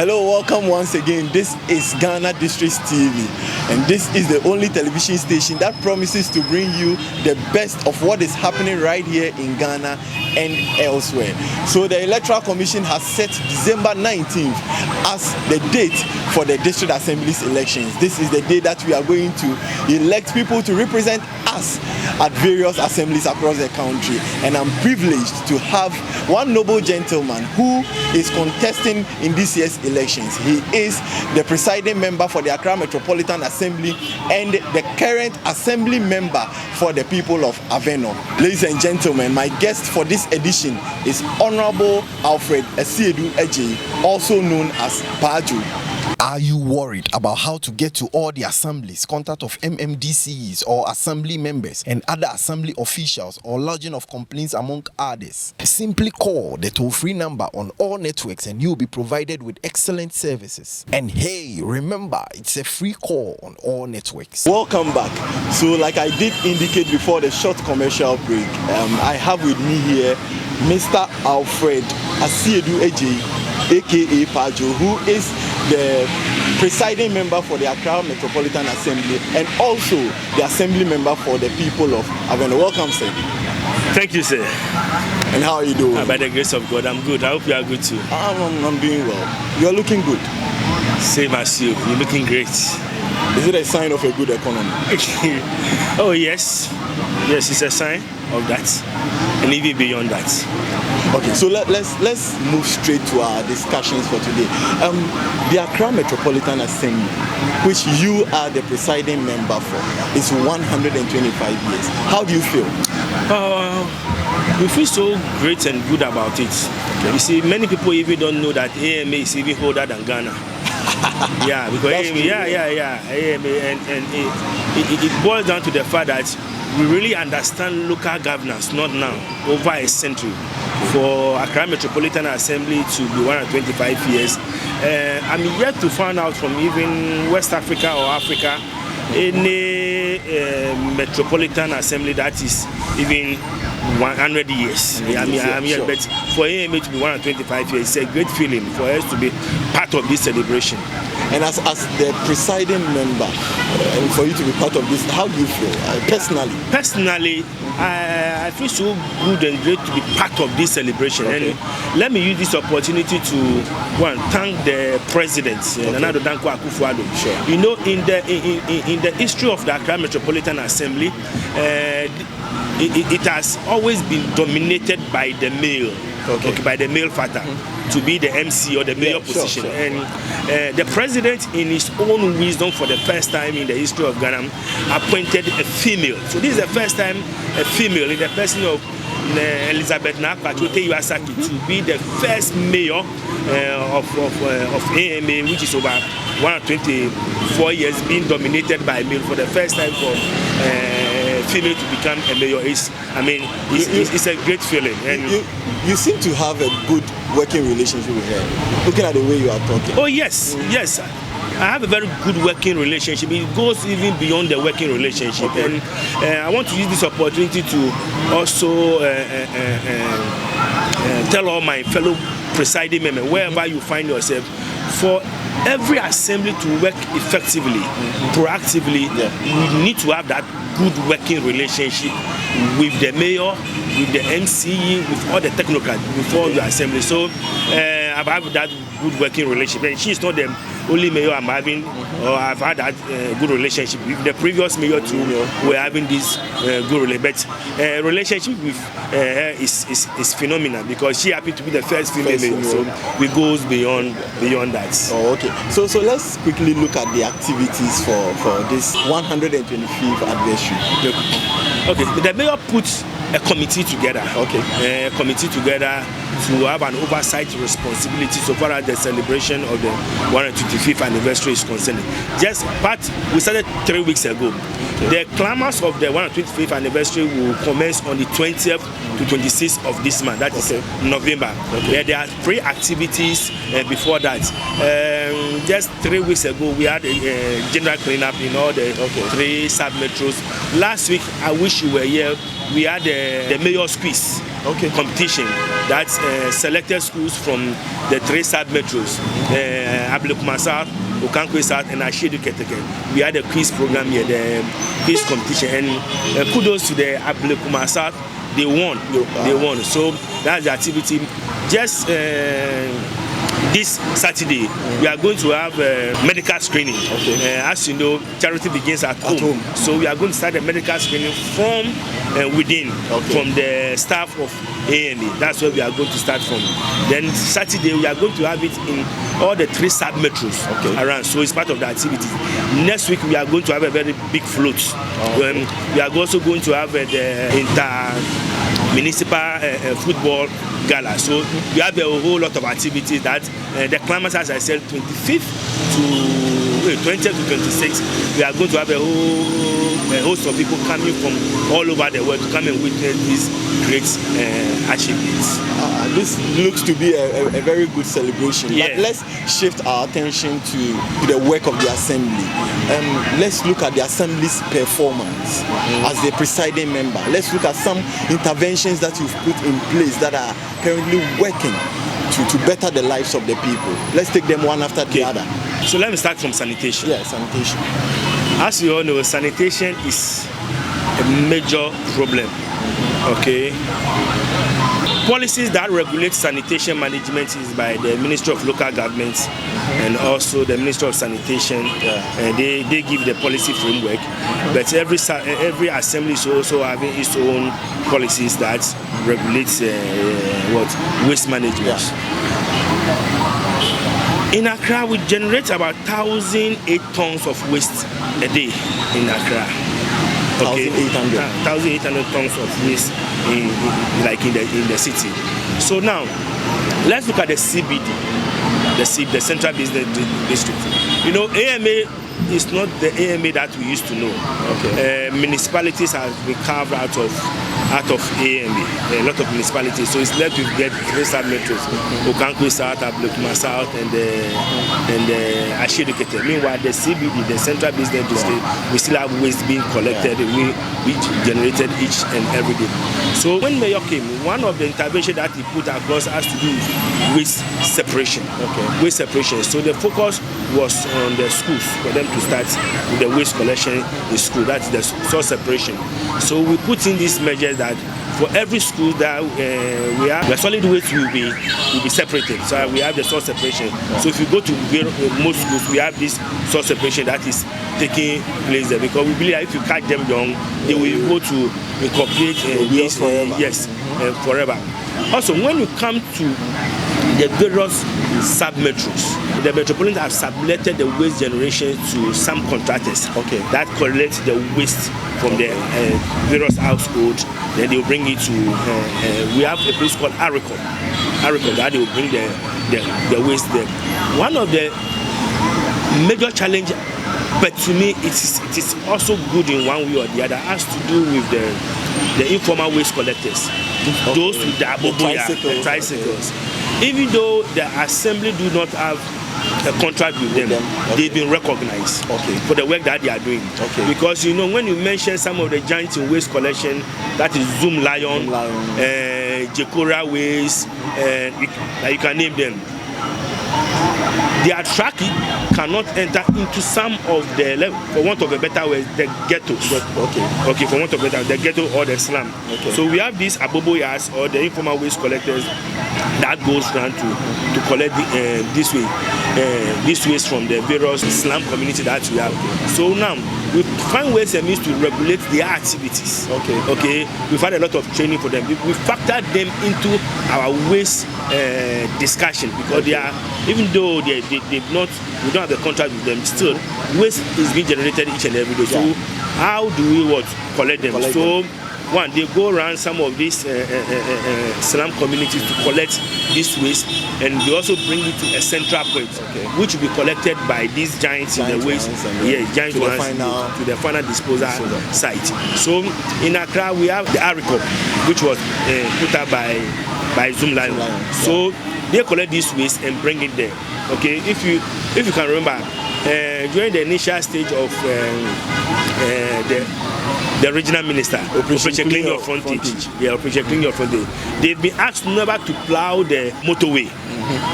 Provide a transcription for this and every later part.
Hello, welcome once again. This is Ghana Districts TV, and this is the only television station that promises to bring you the best of what is happening right here in Ghana and elsewhere. So the Electoral Commission has set December 19th as the date for the District Assemblies elections. This is the day that we are going to elect people to represent us at various assemblies across the country, and I'm privileged to have one noble gentleman who is contesting in this year's elections. He is the presiding member for the Accra Metropolitan Assembly and the current assembly member for the people of Aveno. Ladies and gentlemen, my guest for this edition is Honorable Alfred Asiedu Ejei, also known as Paju. Are you worried about how to get to all the assemblies, contact of MMDCs or assembly members and other assembly officials, or lodging of complaints among others? Simply call the toll-free number on all networks and you'll be provided with excellent services. And hey, remember, it's a free call on all networks. Welcome back. So like I did indicate before the short commercial break, I have with me here Mr. Alfred Asiedu Ejei, aka Pajo, who is the presiding member for the Accra Metropolitan Assembly and also the assembly member for the people of Aveno. Welcome, sir. Thank you, sir. And how are you doing? By the grace of God, I'm good. I hope you are good too. I'm doing well. You're looking good. Same as you. You're looking great. Is it a sign of a good economy? Oh, yes. Yes, it's a sign of that. And even beyond that. Okay, so let's move straight to our discussions for today. The Accra Metropolitan Assembly, which you are the presiding member for, is 125 years. How do you feel? We feel so great and good about it. Okay. You see, many people even don't know that AMA is even older than Ghana. Yeah, because AMA, and it boils down to the fact that we really understand local governance, not now, over a century. For Accra Metropolitan Assembly to be 125 years, I'm yet to find out from even West Africa or Africa any Metropolitan Assembly that is even 100 years. I'm here, sure. But for AMA to be 125 years, it's a great feeling for us to be part of this celebration. And as the presiding member, and for you to be part of this, how do you feel personally? Personally, I feel so good and great to be part of this celebration. Okay. And let me use this opportunity to thank the president, Nana Addo Dankwa Akufo-Addo. Sure. You know, in the history of the Accra Metropolitan Assembly, it has always been dominated by the male, by the male father, to be the MC or the mayor position. Sure. And the president, in his own wisdom, for the first time in the history of Ghana, appointed a female. So this is the first time a female, in the person of Elizabeth Nakpatute Iwasaki, to be the first mayor of AMA, which is over 124 years, being dominated by male for the first time for female to become a mayor. It's a great feeling. And you seem to have a good working relationship with her, looking at the way you are talking. Oh yes, yes. I have a very good working relationship. It goes even beyond the working relationship. Okay. And I want to use this opportunity to also tell all my fellow presiding members, wherever you find yourself, for every assembly to work effectively, proactively, we need to have that good working relationship with the mayor, with the MC, with all the technocrats before the assembly. So I've had that good working relationship. And she's not the only mayor I'm having, or I've had that good relationship with the previous mayor too. We're having this good relationship. But relationship with her is phenomenal, because she happened to be the first female mayor. So it goes beyond that. Oh, okay. So let's quickly look at the activities for this 125th anniversary. Okay. The mayor puts a committee together. Okay. A committee together to have an oversight responsibility so far as the celebration of the 125th anniversary is concerned. We started 3 weeks ago. Okay. The clamours of the 125th anniversary will commence on the 20th to 26th of this month. That is November. Okay. There are 3 activities before that. Just 3 weeks ago, we had a general cleanup in all the 3 sub-metros. Last week, I wish you were here. we had the mayor's quiz competition. That's selected schools from the 3 sub-metros, Ablekuma South, Okankwe South, and Ashedu Keteke. We had a quiz program here, the quiz competition, and kudos to the Ablekuma South. They won. They won. So that's the activity. Just this Saturday, we are going to have medical screening. As you know, charity begins at home. So we are going to start the medical screening from within, from the staff of AMA. That's where we are going to start from. Then Saturday, we are going to have it in all the 3 sub-metros around. So it's part of the activity. Next week, we are going to have a very big float. We are also going to have the municipal football gala. So we have a whole lot of activities that the climax, as I said, 25th to 20th to 26th, we are going to have a host of people coming from all over the world to come and witness these great achievements. This looks to be a very good celebration. But let's shift our attention to the work of the assembly. Let's look at the assembly's performance as the presiding member. Let's look at some interventions that you've put in place that are currently working to better the lives of the people. Let's take them one after the other. So let me start from sanitation. Yeah, sanitation. As you all know, sanitation is a major problem. Policies that regulate sanitation management is by the Ministry of Local Government and also the Ministry of Sanitation. They give the policy framework, but every assembly is also having its own policies that regulates waste management. In Accra, we generate about 1,008 tons of waste a day in Accra. 1,800 tons of waste in the city. So now, let's look at the CBD, the Central Business District. You know, AMA is not the AMA that we used to know. Municipalities have been carved out of AMA, a lot of municipalities. So it's left to get 3 sub-metros, Okankwe South, Ablekuma South, and Ashedu Keteke. Meanwhile, the CBD, the Central Business District, we still have waste being collected, which generated each and every day. So when Mayor came, one of the interventions that he put across has to do with waste separation. Waste separation. So the focus was on the schools for them to start with the waste collection in school. That's the source separation. So we put in these measures that for every school that we have, the solid waste will be separated. So we have the source separation. So if you go to most schools, we have this source separation that is taking place there, because we believe that if you catch them young, they will be able to incorporate this forever. Also, when you come to the various sub-metros, the metropolitans have subletted the waste generation to some contractors that collect the waste from the various households. Then they will bring it to, we have a place called Aricon that they will bring the waste there. One of the major challenges, but to me it is also good in one way or the other, has to do with the informal waste collectors, those with the tricycles. Even though the assembly do not have a contract with them, they've been recognized for the work that they are doing. Because you know, when you mention some of the giants in waste collection, that is Zoom Lion, Jekora Waste, you can name them. Their track cannot enter into some of the, for want of a better word, the ghettos. For want of a better, the ghetto or the slum. So we have these aboboyas, or the informal waste collectors, that goes around to collect this waste from the various slum community that we have. So now we find ways and means to regulate their activities. We've had a lot of training for them. We factored them into our waste discussion, because they are, even though we don't have a contract with them, still waste is being generated each and every day. So how do we collect them? One, they go around some of these slum communities to collect this waste, and they also bring it to a central point, which will be collected by these giants in the waste, giant ones, to the final disposal site. So in Accra, we have the Aricop, which was put up by Zoom Lion. So they collect this waste and bring it there. If you can remember, during the initial stage of the regional minister, Operation Clean Your Frontage. Yeah, Operation Clean Your Frontage. They've been asked never to plow the motorway.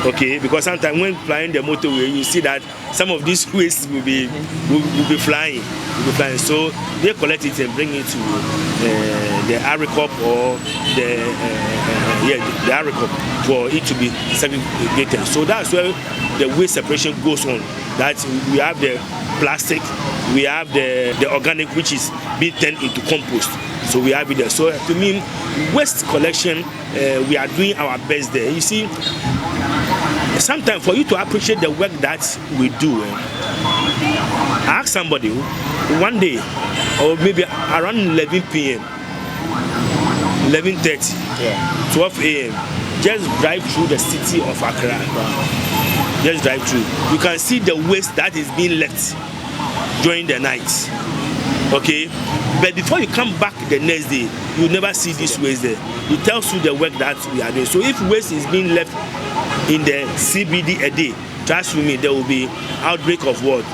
Okay, because sometimes when plowing the motorway, you see that some of these waste will be flying. So they collect it and bring it to the ARICOP or the ARICOP for it to be segregated. So that's where the waste separation goes on. That we have the plastic, we have the organic, which is being turned into compost. So we have it there. So to me, waste collection, we are doing our best there. You see, sometimes for you to appreciate the work that we do, I ask somebody one day, or maybe around 11 p.m., 11:30, 12 a.m., just drive through the city of Accra. Just drive through. You can see the waste that is being left during the night. Okay, but before you come back the next day, you never see this waste there. It tells you the work that we are doing. So if waste is being left in the CBD a day, trust me, there will be outbreak of what?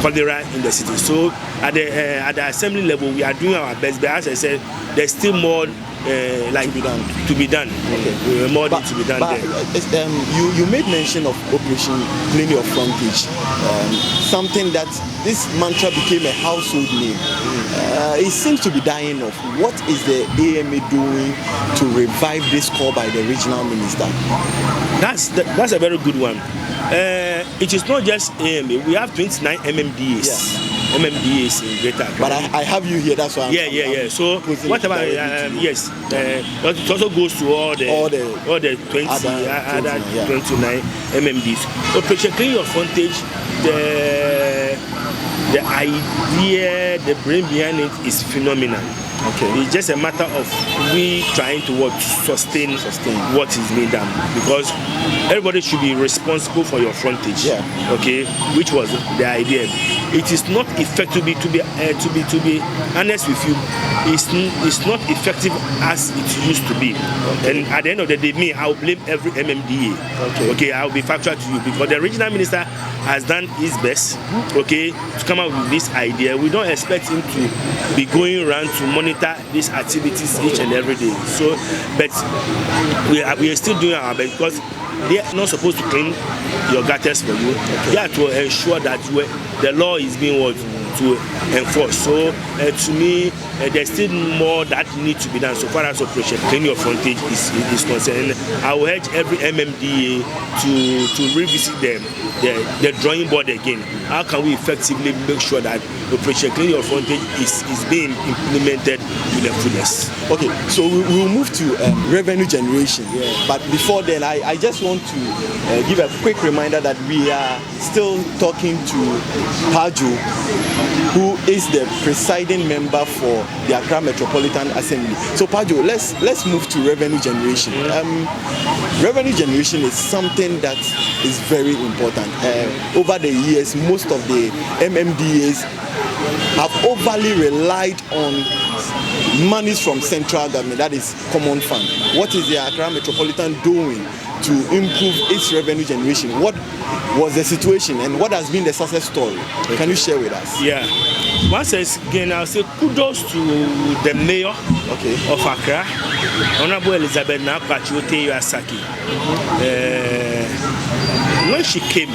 Cholera in the city. So at the assembly level, we are doing our best. But as I said, there's still more to be done. Okay. More to be done there. You made mention of Operation Clean Your Frontage, something that this mantra became a household name. It seems to be dying off. What is the AMA doing to revive this call by the regional minister? That's a very good one. It is not just AMA. We have 29 MMDAs. Yeah. MMDAs in Greater Accra. But I have you here, that's why I'm So whatever, yes, it also goes to all the 29 MMDs. Operation Clean Your Frontage, the idea, the brain behind it is phenomenal. Okay. It's just a matter of we trying to sustain what is being done, because everybody should be responsible for your frontage. Yeah. Okay, which was the idea. It is not effective to be honest with you. It's not effective as it used to be. Okay. And at the end of the day, I'll blame every MMDA. Okay, I'll be factual to you, because the regional minister has done his best. Okay, to come up with this idea. We don't expect him to be going around to monitor these activities each and every day. So, but we are still doing our best, because they are not supposed to clean your gutters for you. They are to ensure that the law is being to enforce. So to me, there's still more that needs to be done so far as Operation Clean Your Frontage is concerned. I will urge every MMDA to revisit the drawing board again. How can we effectively make sure that Operation Clean Your Frontage is being implemented to the fullest? Okay, so we'll move to revenue generation. Yeah. But before then, I just want to give a quick reminder that we are still talking to Pajo, who is the presiding member for the Accra Metropolitan Assembly. So Pajo, let's move to revenue generation. Revenue generation is something that is very important. Over the years, most of the MMDAs have overly relied on monies from central government, that is common fund. What is the Accra Metropolitan doing to improve its revenue generation? What was the situation and what has been the success story? Can you share with us? Yeah. Once again, I'll say kudos to the mayor of Accra, Honorable Elizabeth Nakwachi Asaki. When she came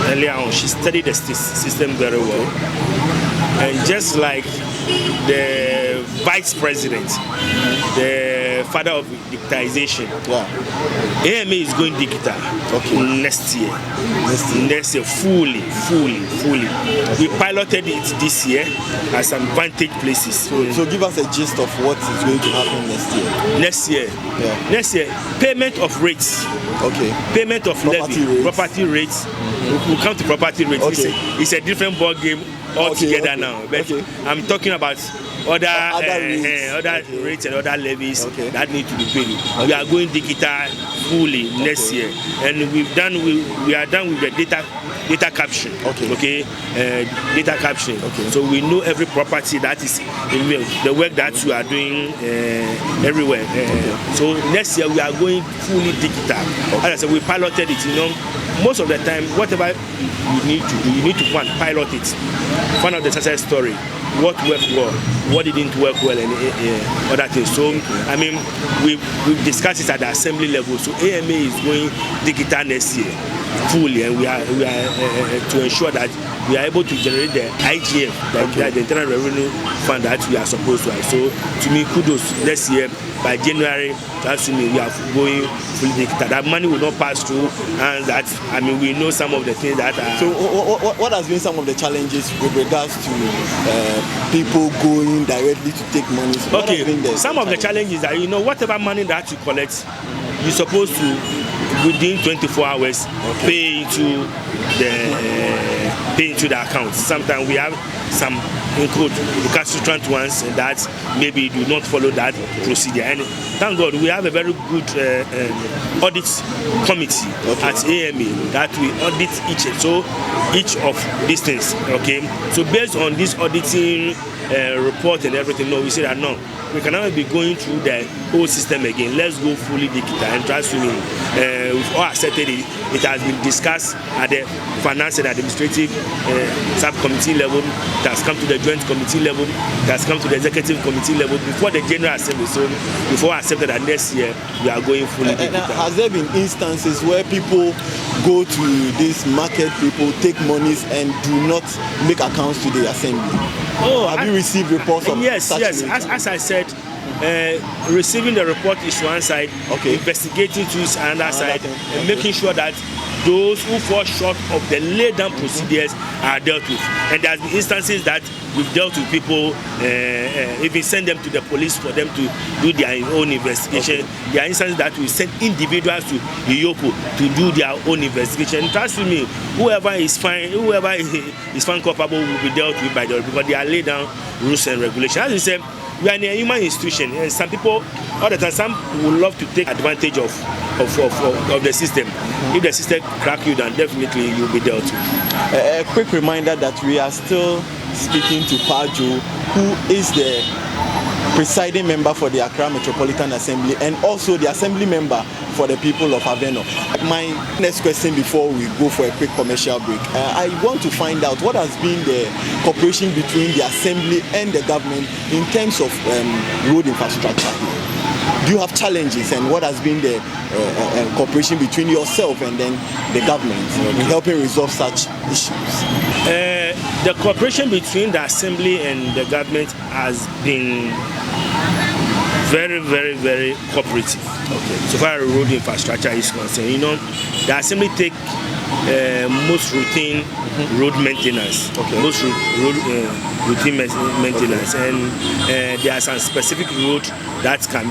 earlier on, she studied the system very well. And just like the vice president, the father of digitization, AMA is going digital next year. Next year, fully. We piloted it this year at some vantage places. So give us a gist of what is going to happen next year. Next year, payment of rates. Payment of property rates. We'll come to property rates. It's a different ball game altogether now. But I'm talking about other rates and other levies that need to be paid. We are going digital fully next year, and we are done with the data caption. Okay. Data caption. Okay. So we know every property that is in the work that we are doing everywhere. So next year we are going fully digital. As I said, we piloted it. Most of the time, whatever you need to do, you need to pilot it. Find out the success story. What worked well, what didn't work well, and other things. So, I mean, we discussed it at the assembly level. So, AMA is going digital next year fully, and we are to ensure that we are able to generate the IGF, the Internal Revenue Fund that we are supposed to have. So, to me, kudos. Next year, by January, that's when we are going fully digital. That money will not pass through, and that, I mean, we know some of the things that are. So, what has been some of the challenges with regards to people going directly to take money? So some of the challenges are, whatever money that you collect, you're supposed to, within 24 hours, pay into the account. Sometimes we have some recalcitrant ones that maybe do not follow that procedure. And thank God we have a very good audit committee at AMA that we audit each of these things. Okay, so based on this auditing report and everything, we say that no, we cannot be going through the whole system again. Let's go fully digital. And trust me, we've all accepted it. It has been discussed at the finance and administrative subcommittee level. It has come to the joint committee level. It has come to the executive committee level before the general assembly. So before accepted that next year we are going fully digital. Has there been instances where people go to this market, people take monies and do not make accounts to the assembly? Have you received reports of such? Yes. As I said, receiving the report is one side, investigating to is another side, and making sure that those who fall short of the laid down procedures are dealt with. And there have been instances that we've dealt with people, if we send them to the police for them to do their own investigation. There are instances that we send individuals to Iyopo to do their own investigation. Trust me, whoever is found culpable will be dealt with by the, because they are laid down rules and regulations. As we said, we are in a human institution, and some people, all the time, some would love to take advantage of the system. If the system crack you down, definitely you'll be dealt with. A quick reminder that we are still speaking to Pajo, who is the presiding member for the Accra Metropolitan Assembly and also the assembly member for the people of Aveno. My next question before we go for a quick commercial break, I want to find out what has been the cooperation between the assembly and the government in terms of road infrastructure. Do you have challenges, and what has been the cooperation between yourself and then the government in helping resolve such issues? The cooperation between the assembly and the government has been very, very, very cooperative. So far as road infrastructure is concerned, the assembly take most routine road maintenance, most routine maintenance, and there are some specific roads that can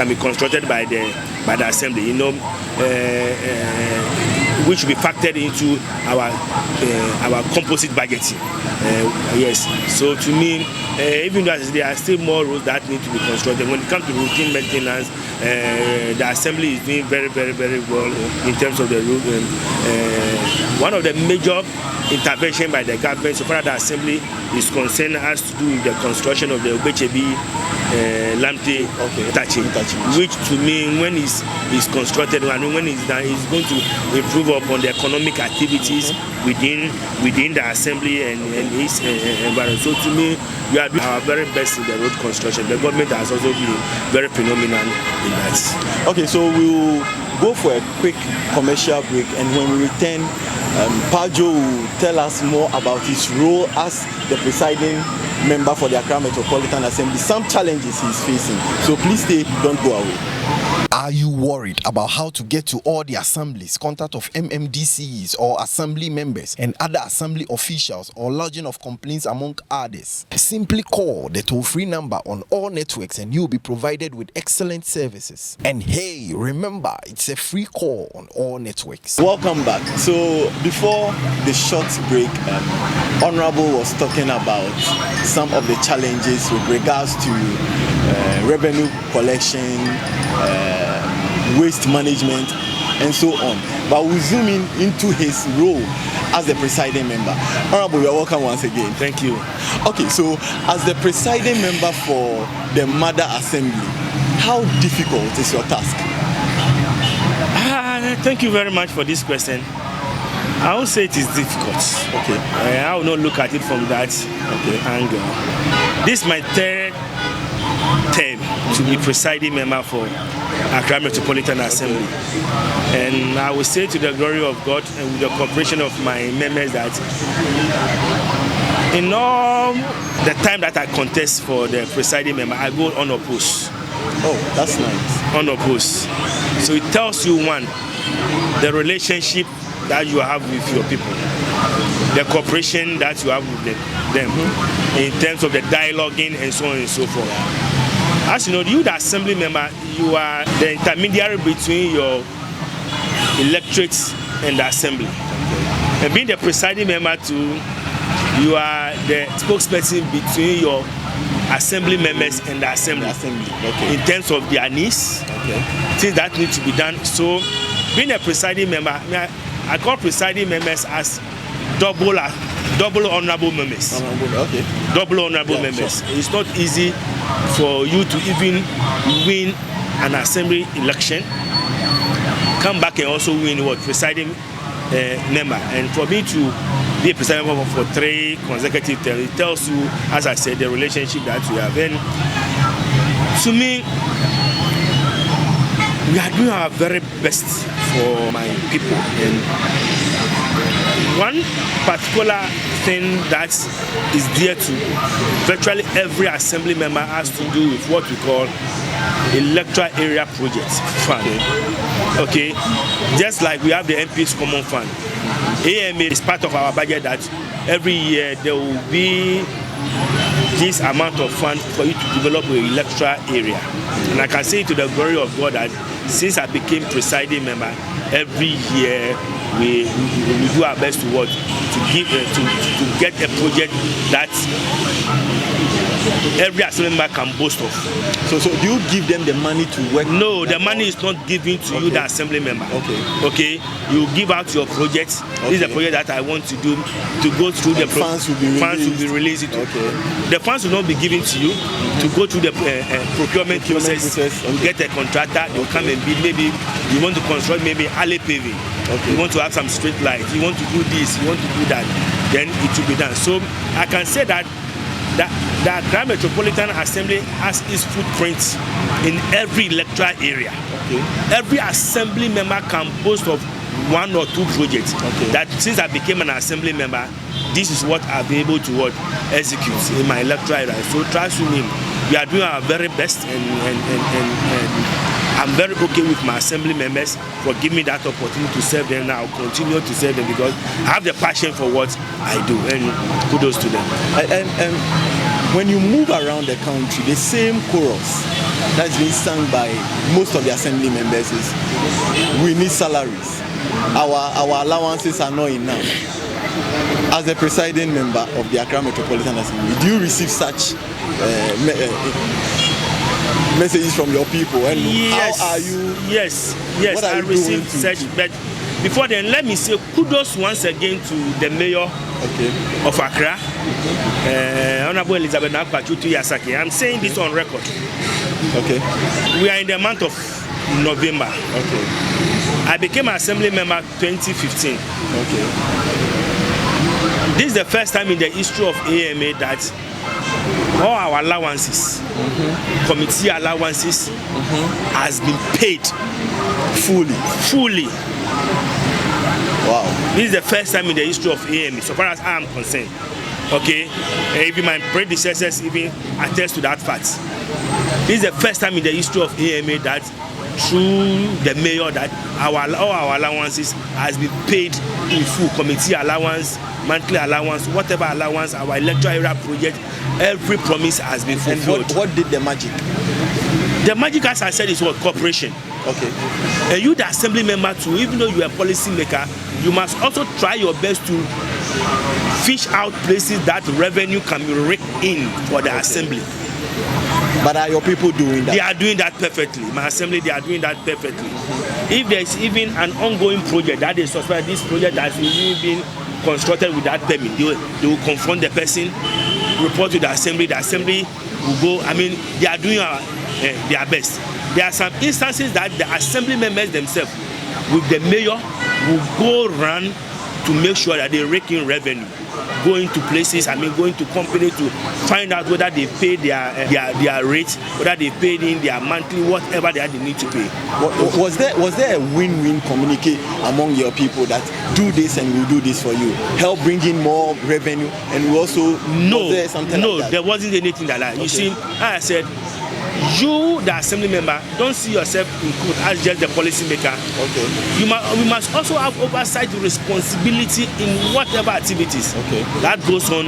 be constructed by the assembly, which will be factored into our composite budgeting. Yes. So to me, even though there are still more roads that need to be constructed, when it comes to routine maintenance, the assembly is doing very, very, very well in terms of the road. One of the major intervention by the government so far as the assembly is concerned has to do with the construction of the Obechebi Lamte Tachi, which to me, when it's constructed and when it's done, is going to improve upon the economic activities within the assembly and its environment. So to me, we are doing our very best in the road construction. The government has also been very phenomenal in that. Okay, so we'll go for a quick commercial break, and when we return, Pajo will tell us more about his role as the presiding member for the Accra Metropolitan Assembly, some challenges he's facing. So please stay, don't go away. Are you worried about how to get to all the assemblies, contact of MMDCs or assembly members and other assembly officials, or lodging of complaints among others? Simply call the toll-free number on all networks and you'll be provided with excellent services. And hey, remember, it's a free call on all networks. Welcome back. So before the short break, Honorable was talking about some of the challenges with regards to revenue collection, waste management, and so on. But we'll zoom in into his role as the presiding member. Honorable, you are welcome once again. Thank you. Okay, so as the presiding member for the Mother Assembly, how difficult is your task? Thank you very much for this question. I won't say it is difficult. Okay. I will not look at it from that angle. This is my third term to be presiding member for Accra Metropolitan Assembly. And I will say to the glory of God and with the cooperation of my members that in all the time that I contest for the presiding member, I go unopposed. Oh, that's nice. Unopposed. So it tells you, one, the relationship that you have with your people, the cooperation that you have with them in terms of the dialoguing and so on and so forth. As you know, you, the assembly member, you are the intermediary between your electorates and the assembly. And being the presiding member too, you are the spokesperson between your assembly members and the assembly. In terms of their needs, things that need to be done. So being a presiding member, I call presiding members as double honorable members. Double honorable members. Sure. It's not easy for you to even win an assembly election, come back and also win what presiding member. And for me to be a presiding member for 3 consecutive terms, it tells you, as I said, the relationship that we have. And to me, we are doing our very best for my people. And one particular thing that is dear to virtually every assembly member has to do with what we call electoral area project fund. Okay, just like we have the MP's common fund, AMA is part of our budget that every year there will be this amount of fund for you to develop an electoral area. And I can say to the glory of God that since I became presiding member, every year we do our best to what to give to get a project that every assembly member can boast of. So do you give them the money to work? No, the money is not given to you, the assembly member. Okay, you give out your project. This is a project that I want to do to go through the funds will be released. The funds will not be given to you to go through the procurement process. You get a contractor, you come and bid. Maybe you want to construct maybe alley paving. You want to have some street lights. You want to do this. You want to do that. Then it will be done. So I can say that the Accra Metropolitan Assembly has its footprint in every electoral area. Every assembly member can boast of 1 or 2 projects that since I became an assembly member, this is what I'll be able to execute in my electoral area. So trust me, we are doing our very best, and I'm very okay with my assembly members for giving me that opportunity to serve them. Now I'll continue to serve them because I have the passion for what I do, and kudos to them. And when you move around the country, the same chorus that's been sung by most of the assembly members is, we need salaries. Our allowances are not enough. As a presiding member of the Accra Metropolitan Assembly, do you receive such messages from your people? And yes, how are you? Yes, I received such. But before then, let me say kudos once again to the mayor of Accra, Honorable Elizabeth Nakwachutu Yasaki. I'm saying this on record. We are in the month of November. I became an assembly member 2015. This is the first time in the history of AMA that all our allowances, committee allowances, has been paid fully. Wow. This is the first time in the history of AMA, so far as I am concerned. Even my predecessors even attest to that fact. This is the first time in the history of AMA that through the mayor that all our allowances has been paid in full. Committee allowance, monthly allowance, whatever allowance, our electoral area project, every promise has been fulfilled. And what did the magic? The magic, as I said, is what? Cooperation. And you, the assembly member too, even though you are a policy maker, you must also try your best to fish out places that revenue can be raked in for the assembly. But are your people doing that? They are doing that perfectly. My assembly, they are doing that perfectly. If there's even an ongoing project that they suspect this project has even been constructed with that permit, they will confront the person, report to the assembly will go. I mean, they are doing their best. There are some instances that the assembly members themselves, with the mayor, will go run to make sure that they rake in revenue, going to places, going to companies to find out whether they pay their rates, whether they paid in their monthly, whatever they need to pay. Was there a win-win communique among your people that do this and we'll do this for you, help bring in more revenue, and we also there wasn't anything like that. Okay. You see, I said, you, the assembly member, don't see yourself in court as just the policy maker. Okay. We must also have oversight responsibility in whatever activities that goes on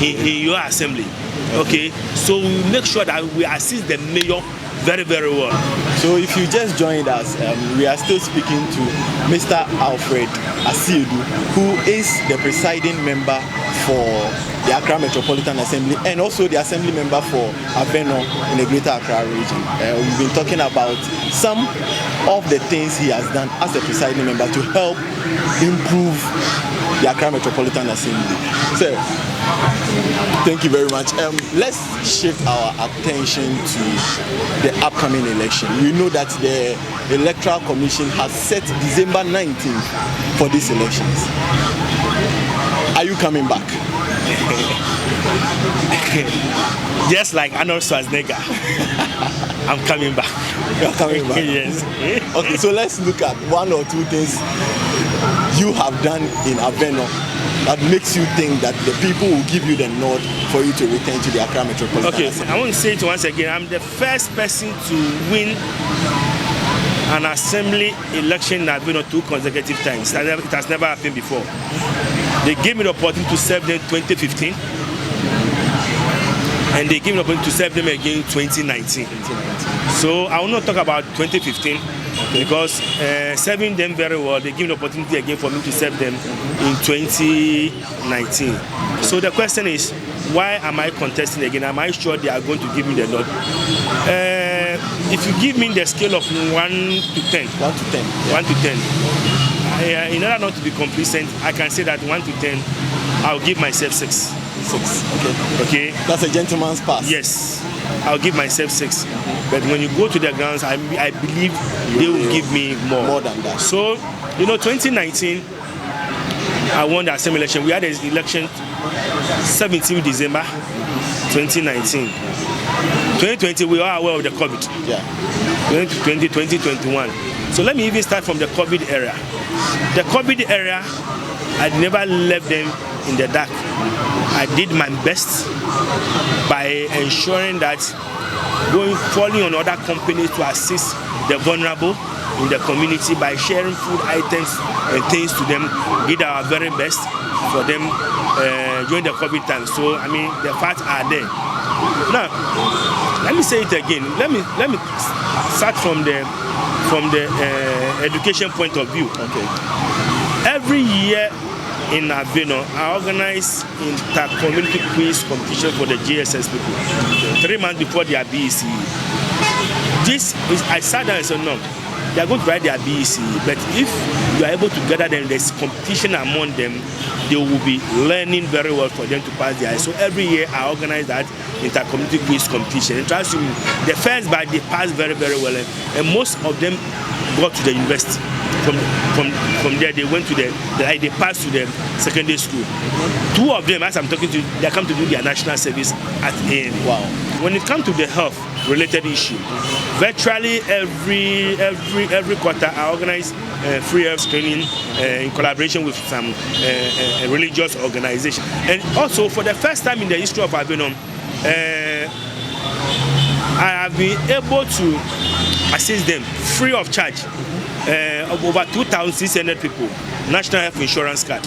in your assembly. Okay. So we make sure that we assist the mayor very, very well. So if you just joined us, we are still speaking to Mr. Alfred Asiedu, who is the presiding member for the Accra Metropolitan Assembly and also the assembly member for Aveno in the Greater Accra region. We've been talking about some of the things he has done as a presiding member to help improve the Accra Metropolitan Assembly. So, thank you very much. Let's shift our attention to the upcoming election. We know that the Electoral Commission has set December 19th for these elections. Are you coming back? Just like Arnold Schwarzenegger, I'm coming back. You're coming back? Yes. Okay, so let's look at one or two things you have done in Aveno that makes you think that the people will give you the nod for you to return to the Accra Metropolitan Assembly. I want to say it once again, I'm the first person to win an assembly election in Aveno 2 consecutive times. It has never happened before. They gave me the opportunity to serve them 2015, and they gave me the opportunity to serve them again in 2019. So I will not talk about 2015 because serving them very well, they gave me the opportunity again for me to serve them in 2019. So the question is, why am I contesting again? Am I sure they are going to give me the nod? If you give me the scale of 1 to 10, 1 to 10, yeah. 1 to 10. In order not to be complacent, I can say that 1 to 10, I'll give myself 6. 6, okay. That's a gentleman's pass. Yes, I'll give myself 6. But when you go to the grounds, I believe they will give me more. More than that. So, 2019, I won the assembly election. We had an election 17th December 2019. 2020, we are aware of the COVID. Yeah. 2020, 2021. So let me even start from the COVID era. The COVID era, I never left them in the dark. I did my best by ensuring that falling on other companies to assist the vulnerable in the community by sharing food items and things to them. Did our very best for them during the COVID time. So the facts are there. Now, let me say it again. Let me start from the education point of view. Okay. Every year in Aveno, I organize inter-community quiz competition for the GSS people. 3 months before their BEC. I sat down and said, no, they are going to write their BEC, but if you are able to gather them, there's competition among them, they will be learning very well for them to pass their. So every year I organize that inter-community quiz competition. And trust me, the first batch they passed very, very well, and most of them got to the university. From there, they went to they passed to the secondary school. 2 of them, as I'm talking to you, they come to do their national service at AIM. Wow. When it comes to the health-related issue, virtually every quarter, I organize free health training in collaboration with some religious organization. And also, for the first time in the history of Aveno, I have been able to assist them free of charge. Of over 2,600 people, national health insurance card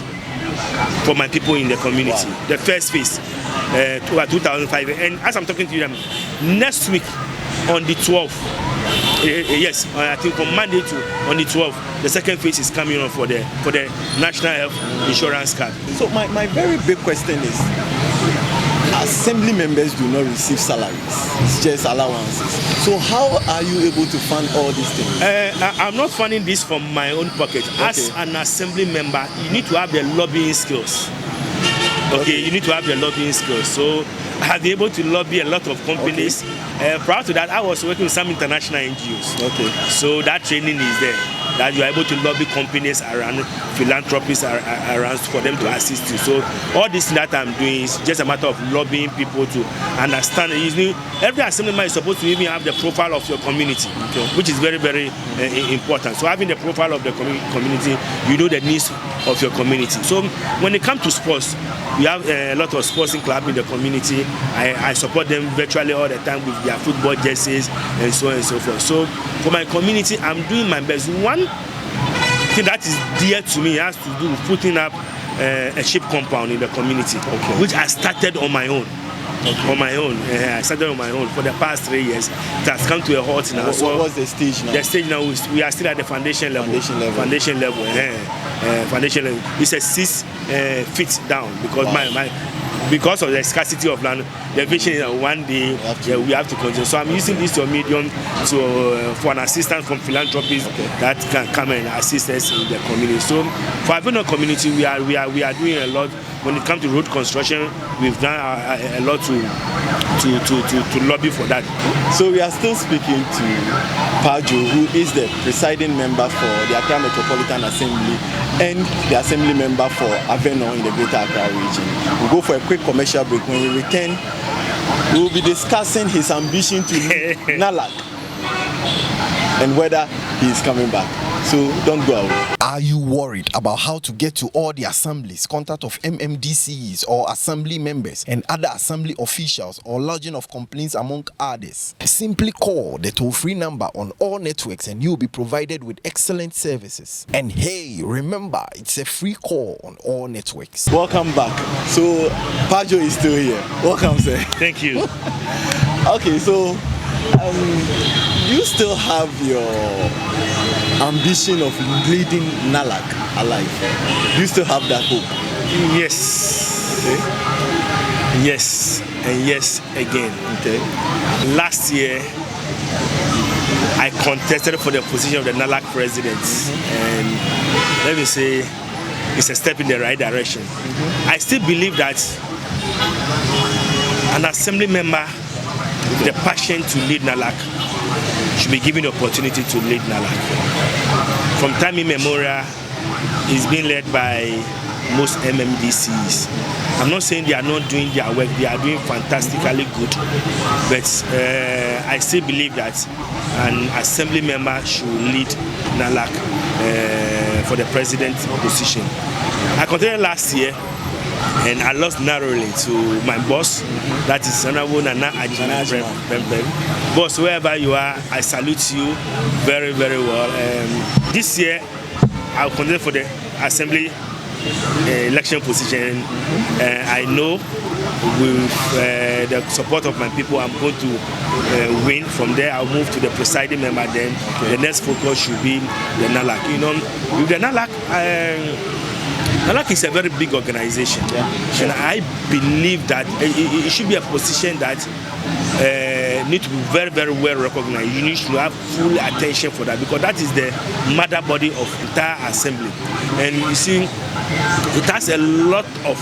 for my people in the community. Wow. The first phase, over 2,500. And as I'm talking to them, next week on the 12th, yes, I think from Monday to on the 12th, the second phase is coming on for the national health insurance card. So my very big question is, assembly members do not receive salaries. It's just allowances. So how are you able to fund all these things? I'm not funding this from my own pocket. As an assembly member, you need to have the lobbying skills. Okay, you need to have the lobbying skills. So I have been able to lobby a lot of companies. Prior to that, I was working with some international NGOs. Okay. So that training is there, that you are able to lobby companies around, philanthropists around for them to assist you. So all this that I'm doing is just a matter of lobbying people to understand. Every assembly member is supposed to even have the profile of your community, which is very, very important. So having the profile of the community, you know the needs of your community. So when it comes to sports, we have a lot of sporting clubs in the community. I support them virtually all the time with their football jerseys and so on and so forth. So for my community, I'm doing my best. One thing that is dear to me has to do with putting up a sheep compound in the community, which I started on my own. I started on my own for the past 3 years. It has come to a halt now. What's the stage now? The stage now is we are still at the foundation level. Foundation level. It's a 6 feet down because because of the scarcity of land. The vision is that one day we have to continue. So I'm using this medium for an assistance from philanthropists that can come and assist us in the community. So for our community, we are doing a lot. When it comes to road construction, we've done a lot to lobby for that. So we are still speaking to Pajo, who is the presiding member for the Accra Metropolitan Assembly and the assembly member for Aveno in the Greater Accra region. We'll go for a quick commercial break. When we return, we will be discussing his ambition to lead NALAC and whether he is coming back. So don't go away. Are you worried about how to get to all the assemblies, contact of MMDCs or assembly members and other assembly officials, or lodging of complaints among others? Simply call the toll-free number on all networks and you'll be provided with excellent services. And hey, remember, it's a free call on all networks. Welcome back. So Pajo is still here. Welcome, sir. Thank you. Okay, so you still have your ambition of leading NALAC alive. You still have that hope? Yes. Yes, and yes again. Last year, I contested for the position of the NALAC president, and let me say, it's a step in the right direction. I still believe that an assembly member with the passion to lead NALAC should be given the opportunity to lead NALAC. From time immemorial, it's been led by most MMDCs. I'm not saying they are not doing their work, they are doing fantastically good, but I still believe that an assembly member should lead NALAC for the president position. I contested last year and I lost narrowly to my boss, that is Honorable Nana Ajin. Boss, wherever you are, I salute you very, very well. This year, I'll contest for the assembly election position. I know with the support of my people, I'm going to win. From there, I'll move to the presiding member. Then the next focus should be the NALAC. You know, with the NALAC, NALAC is a very big organization, and I believe that it should be a position that needs to be very, very well recognized. You need to have full attention for that, because that is the mother body of entire assembly. And you see, it has a lot of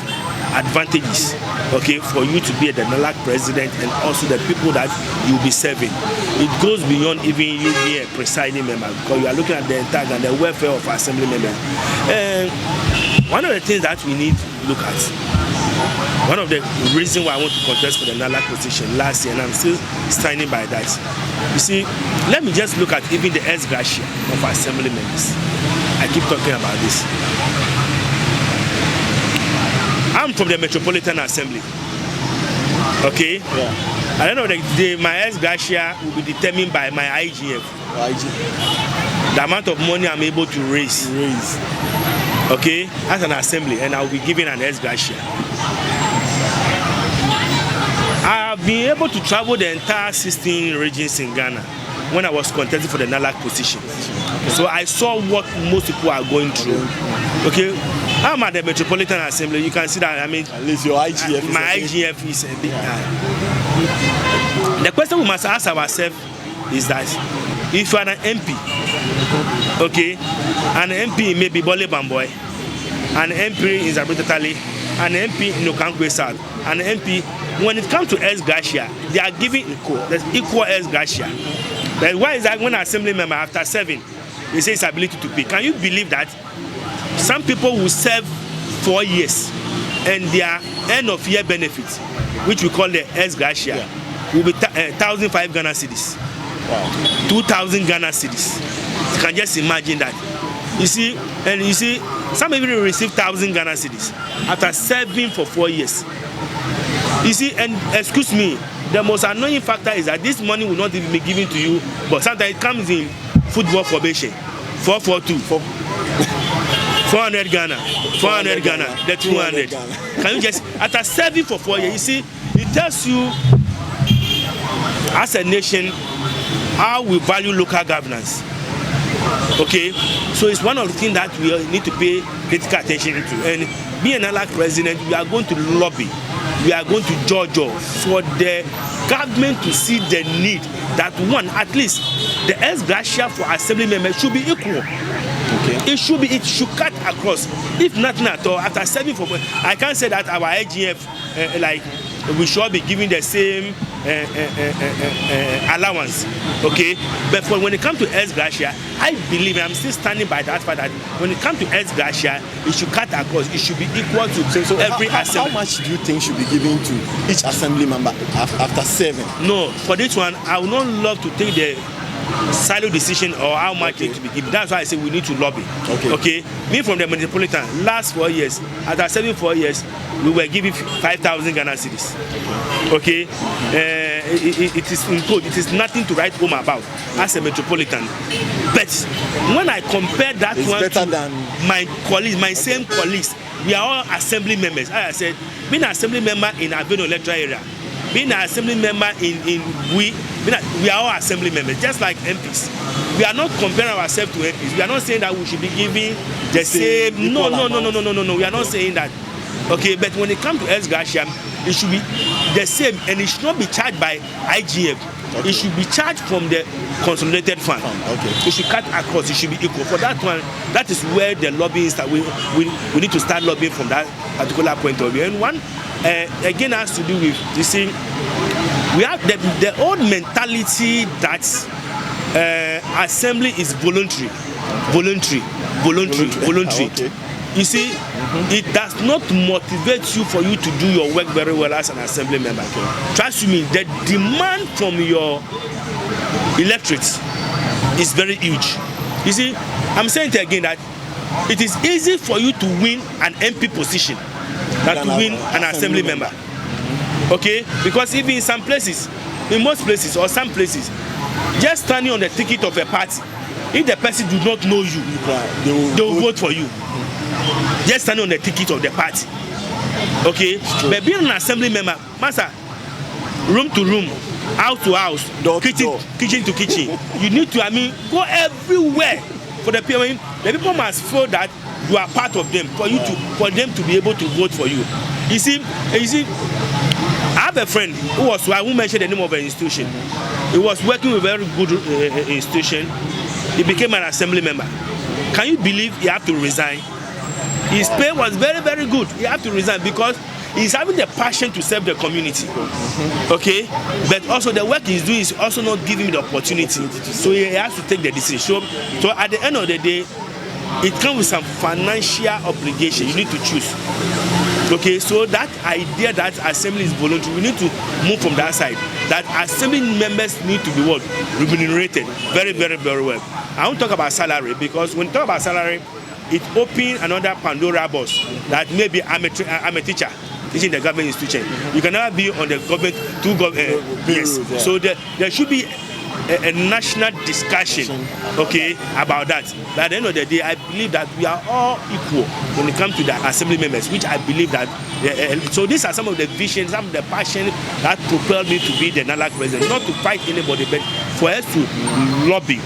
advantages, okay, for you to be the NALAC president and also the people that you'll be serving. It goes beyond even you being a presiding member, because you are looking at the entire and the welfare of assembly members. One of the things that we need to look at, one of the reasons why I want to contest for the NALAC position last year, and I'm still standing by that. You see, let me just look at even the ex gratia of assembly members. I keep talking about this. I'm from the Metropolitan Assembly. Okay? Yeah. At the end of the day, my ex gratia will be determined by my IGF. The amount of money I'm able to raise. Okay, as an assembly, and I'll be given an ex gratia. I've been able to travel the entire 16 regions in Ghana when I was contesting for the NALAC position. So I saw what most people are going through. Okay, I'm at the Metropolitan Assembly. You can see that. I mean, at least your IGF. My IGF is a bit high. The question we must ask ourselves is that if you are an MP, okay, an MP may be Bole Bamboy, an MP is Abritatali, an MP in Okankwe South, an MP, when it comes to ex gratia, they are giving equal ex gratia. But why is that when an assembly member after serving, they say his ability to pay? Can you believe that some people will serve 4 years and their end of year benefits, which we call the ex gratia, will be 1,005 Ghana cedis. Wow. 2,000 Ghana cedis. You can just imagine that. You see, and you see, some people receive 1,000 Ghana cedis after serving for 4 years. You see, and excuse me, the most annoying factor is that this money will not even be given to you, but sometimes it comes in football formation. 442. 400 Ghana. 400 Ghana. The 200. Can you just, after serving for 4 years, you see, it tells you, as a nation, how we value local governance. Okay, so it's one of the things that we need to pay critical attention to. And being an president, we are going to lobby, we are going to judge for the government to see the need that one, at least the ex gratia for assembly members should be equal. Okay. It should cut across. If nothing at all, after serving for, I can't say that our IGF we should be giving the same allowance, okay? But when it comes to ex gratia, I believe, and I'm still standing by that fact, that when it comes to ex gratia, it should cut across. It should be equal to every assembly. How much do you think should be given to each assembly member after serving? No, for this one, I would not love to take the silo decision or how much it to be given. That's why I say we need to lobby. Okay. Me from the Metropolitan, last 4 years, after serving 4 years, we were giving 5,000 Ghana cedis. Okay. It is in code. It is nothing to write home about as a Metropolitan. But when I compare that one to my colleagues, my same colleagues, we are all assembly members. As I said, being an assembly member in Aveno electoral area, being an assembly member we are all assembly members, just like MPs. We are not comparing ourselves to MPs. We are not saying that we should be giving the same. No. We are not saying that. Okay, but when it comes to ex gratia, it should be the same, and it should not be charged by IGF. Okay. It should be charged from the consolidated fund. Okay. It should cut across. It should be equal. For that one, that is where the lobbying is. We need to start lobbying from that particular point of view. And one, again, has to do with, you see, we have the old mentality that assembly is voluntary. Okay. You see, it does not motivate you for you to do your work very well as an assembly member. Okay. Trust me, the demand from your electorate is very huge. You see, I'm saying it again that it is easy for you to win an MP position than to win an assembly member. Okay? Because even in some places, in most places or some places, just standing on the ticket of a party, if the person do not know you, they will vote for you. Just standing on the ticket of the party. Okay? But being an assembly member, master, room to room, house to house, kitchen to kitchen, you need to, go everywhere for the people. The people must feel that you are part of them for them to be able to vote for you. You see, I have a friend who mentioned the name of an institution. He was working with a very good institution. He became an assembly member. Can you believe he had to resign? His pay was very, very good. He had to resign because he's having the passion to serve the community. Okay? But also the work he's doing is also not giving him the opportunity. So he has to take the decision. So at the end of the day, it comes with some financial obligation. You need to choose. Okay, so that idea that assembly is voluntary, we need to move from that side. That assembly members need to be what? Remunerated very, very, very well. I won't talk about salary because when you talk about salary, it opens another Pandora box that maybe I'm a teacher teaching the government institution. You can never be on the government yes. So there should be a national discussion, okay, about that. But at the end of the day, I believe that we are all equal when it comes to the assembly members, which I believe that. So these are some of the visions, some of the passion that propelled me to be the NALAC president. Not to fight anybody, but for us to lobby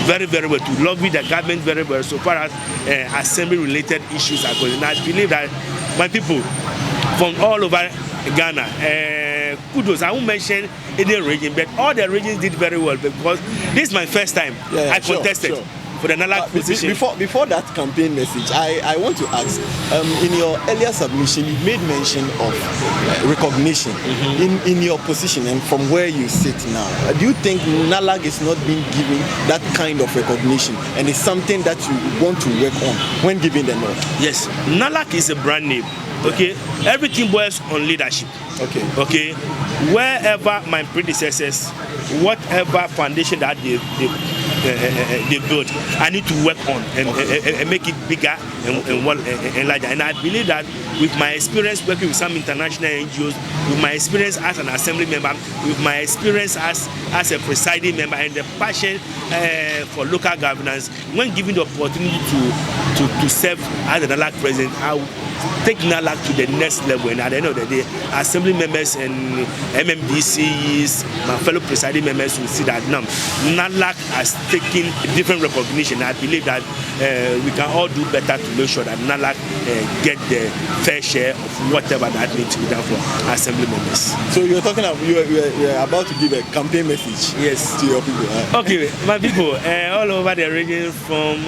very, very well, to lobby the government very well so far as assembly-related issues are concerned. I believe that my people from all over Ghana, kudos. I won't mention any region, but all the regions did very well because this is my first time I contested. For the NALAC position. Before that campaign message, I want to ask, in your earlier submission, you made mention of recognition in your position and from where you sit now. Do you think NALAC is not being given that kind of recognition and it's something that you want to work on when giving the nod? Yes, NALAC is a brand name. Okay, everything boils on leadership. Okay, wherever my predecessors, whatever foundation that they build, I need to work on and make it bigger and larger. And I believe that with my experience working with some international NGOs, with my experience as an assembly member, with my experience as a presiding member, and the passion for local governance, when given the opportunity to serve as the NALAC president, I will take NALAC to the next level. And at the end of the day, assembly members and MMDCs, my fellow presiding members will see that now NALAC has taken different recognition. I believe that we can all do better to make sure that NALAC get the fair share of whatever that needs to be done for assembly members. So you're talking about you're about to give a campaign message, yes, to your people. Okay, my people all over the region, from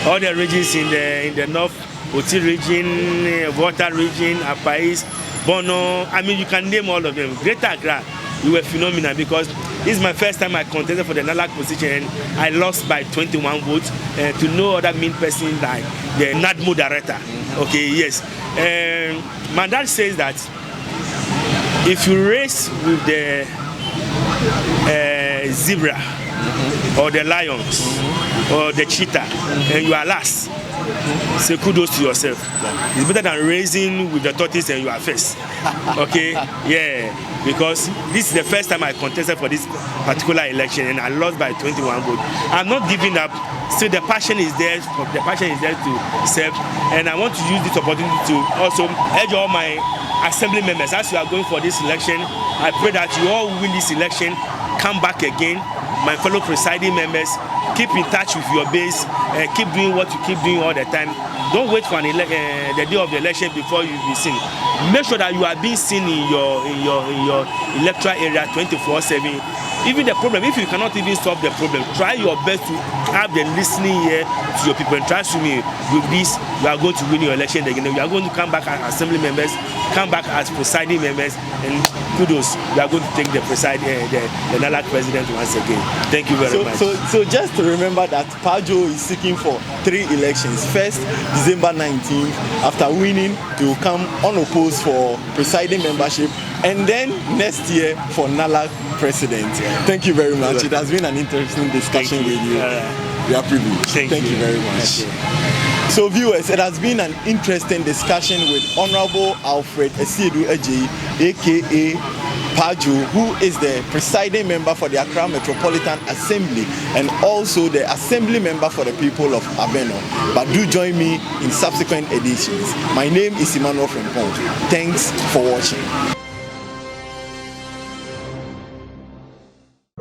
all the regions in the north, Oti region, Water region, Apais, Bono. I mean, you can name all of them. Greater Accra, we were phenomenal because this is my first time I contested for the NALAC position and I lost by 21 votes to no other mean person like the NADMO director. Okay, yes. My dad says that if you race with the zebra or the lions or the cheetah and you are last, say kudos to yourself. It's better than racing with the tortoise and you are first. Okay, yeah, because this is the first time I contested for this particular election and I lost by 21 votes. I'm not giving up. Still, the passion is there. The passion is there to serve, and I want to use this opportunity to also urge all my assembly members, as you are going for this election, I pray that you all win this election, come back again. My fellow presiding members, keep in touch with your base, keep doing what you keep doing all the time. Don't wait for the day of the election before you be seen. Make sure that you are being seen in your electoral area 24/7. Even the problem, if you cannot even solve the problem, try your best to have the listening ear to your people. And trust me, with this, you are going to win your election again. You are going to come back as assembly members, come back as presiding members, and kudos, you are going to take the NALAC president once again. Thank you very much. So just to remember that Pajo is seeking for 3 elections. First, December 19th, after winning, he will come unopposed for presiding membership, and then next year for NALAC president. Thank you very much. It has been an interesting discussion with you. We are privileged. Thank you very much. So viewers, it has been an interesting discussion with Honorable Alfred Esiedu Ajayi, aka Pajo, who is the presiding member for the Accra Metropolitan Assembly and also the assembly member for the people of Abeno. But do join me in subsequent editions. My name is Emmanuel Frempong. Thanks for watching.